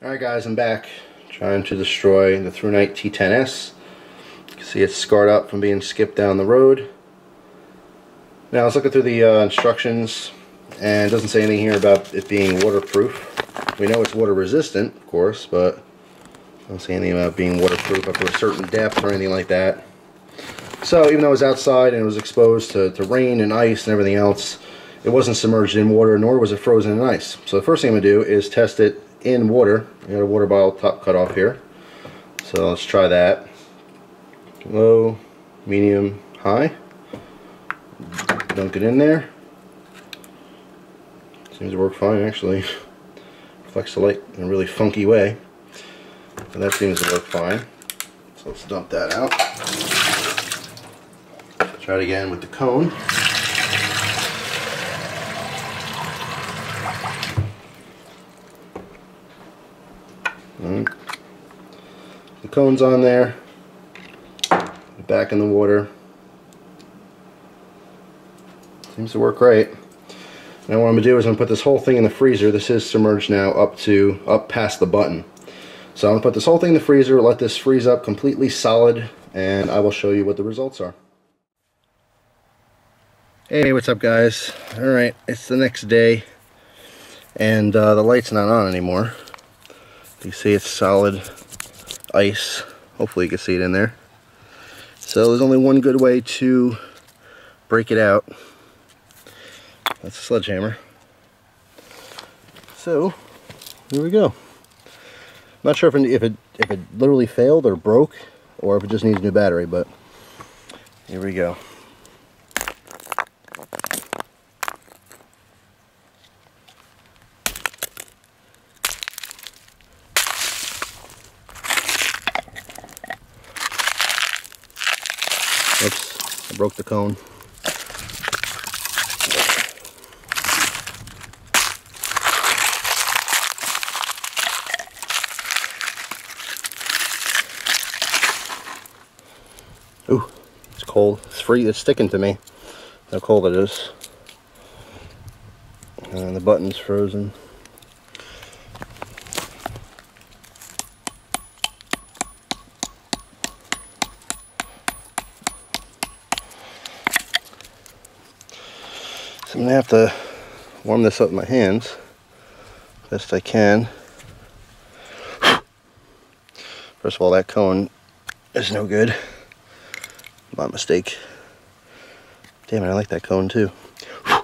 Alright guys, I'm back trying to destroy the Thrunite T10S. You can see it's scarred up from being skipped down the road. Now I was looking through the instructions, and it doesn't say anything here about it being waterproof. We know it's water resistant, of course, but I don't see anything about being waterproof up to a certain depth or anything like that. So even though it was outside and it was exposed to rain and ice and everything else, it wasn't submerged in water, nor was it frozen in ice. So the first thing I'm going to do is test it in water. I got a water bottle top cut off here. So let's try that. Low, medium, high. Dunk it in there. Seems to work fine actually. Reflects the light in a really funky way. And that seems to work fine. So let's dump that out. Try it again with the cone. The cone's on there, back in the water. Seems to work great. Now what I'm going to do is I'm going to put this whole thing in the freezer. This is submerged now up past the button. So I'm going to put this whole thing in the freezer, let this freeze up completely solid, and I will show you what the results are. Hey, what's up guys? Alright, it's the next day, and the light's not on anymore. You see it's solid ice. Hopefully you can see it in there. So there's only one good way to break it out. That's a sledgehammer. So here we go. Not sure if it literally failed or broke, or if it just needs a new battery, but here we go. Oops, I broke the cone. Ooh, it's cold. It's free. It's sticking to me. How cold it is. And the button's frozen. So I'm going to have to warm this up with my hands best I can. First of all, that cone is no good. My mistake. Damn it, I like that cone too. I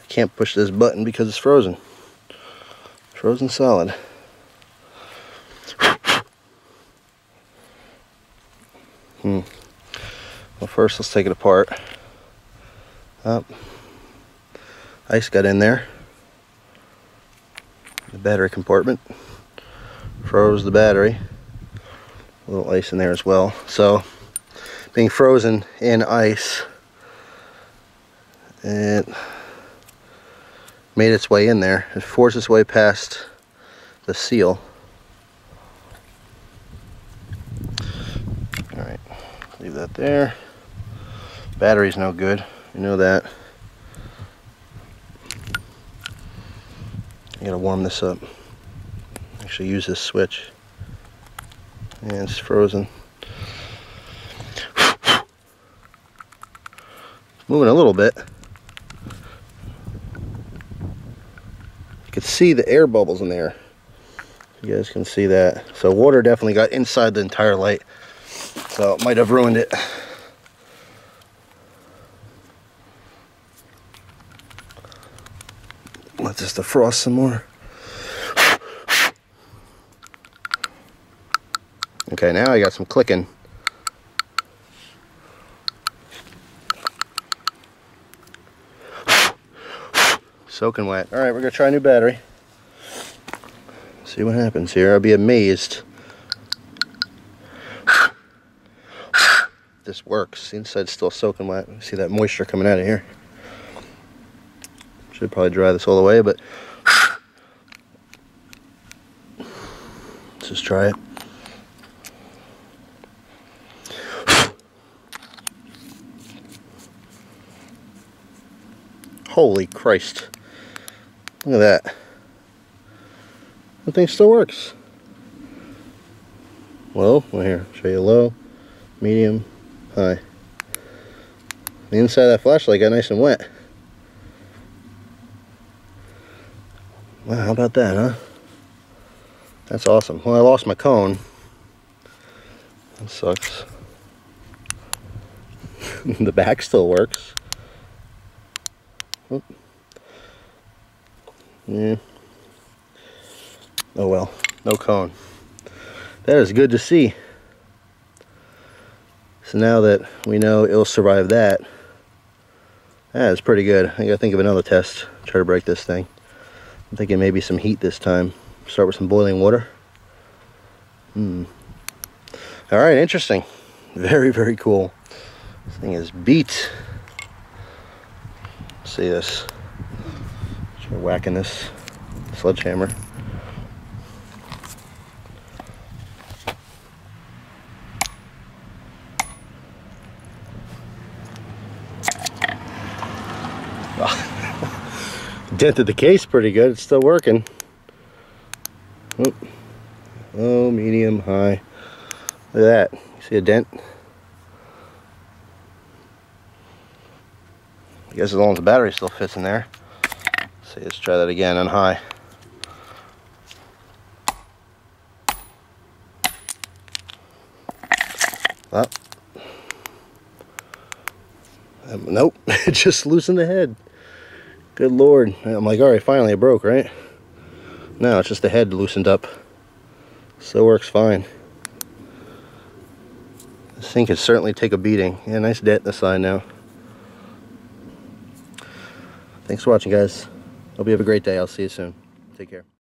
can't push this button because it's frozen. Frozen solid. Well, first let's take it apart. Up. Ice got in there. The battery compartment. Froze the battery. A little ice in there as well. So, being frozen in ice, it made its way in there. It forced its way past the seal. Alright, leave that there. Battery's no good. You know that. I gotta warm this up. Actually use this switch. And it's frozen. It's moving a little bit. You can see the air bubbles in there. You guys can see that. So water definitely got inside the entire light. So it might have ruined it. Let this defrost some more. Okay, now I got some clicking. Soaking wet. Alright, we're going to try a new battery. See what happens here. I'll be amazed. This works. The inside's still soaking wet. See that moisture coming out of here. Should probably dry this all the way, but let's just try it. Holy Christ. Look at that. The thing still works. Low, well here, show you low, medium, high. The inside of that flashlight got nice and wet. Wow, how about that, huh? That's awesome. Well, I lost my cone. That sucks. The back still works. Oh. Yeah. Oh well, no cone. That is good to see. So now that we know it'll survive that, that is pretty good. I gotta think of another test. Try to break this thing. I'm thinking maybe some heat this time. Start with some boiling water. Alright, interesting. Very, very cool. This thing is beat. Let's see this. Try whacking this sledgehammer. Dented the case pretty good. It's still working. Oh, medium, high. Look at that. You see a dent? I guess as long as the battery still fits in there. So let's try that again on high. Oh. Nope, it just loosened the head. Good Lord. I'm like, alright, finally it broke, right? No, it's just the head loosened up. Still works fine. This thing could certainly take a beating. Yeah, nice dent in the side now. Thanks for watching, guys. Hope you have a great day. I'll see you soon. Take care.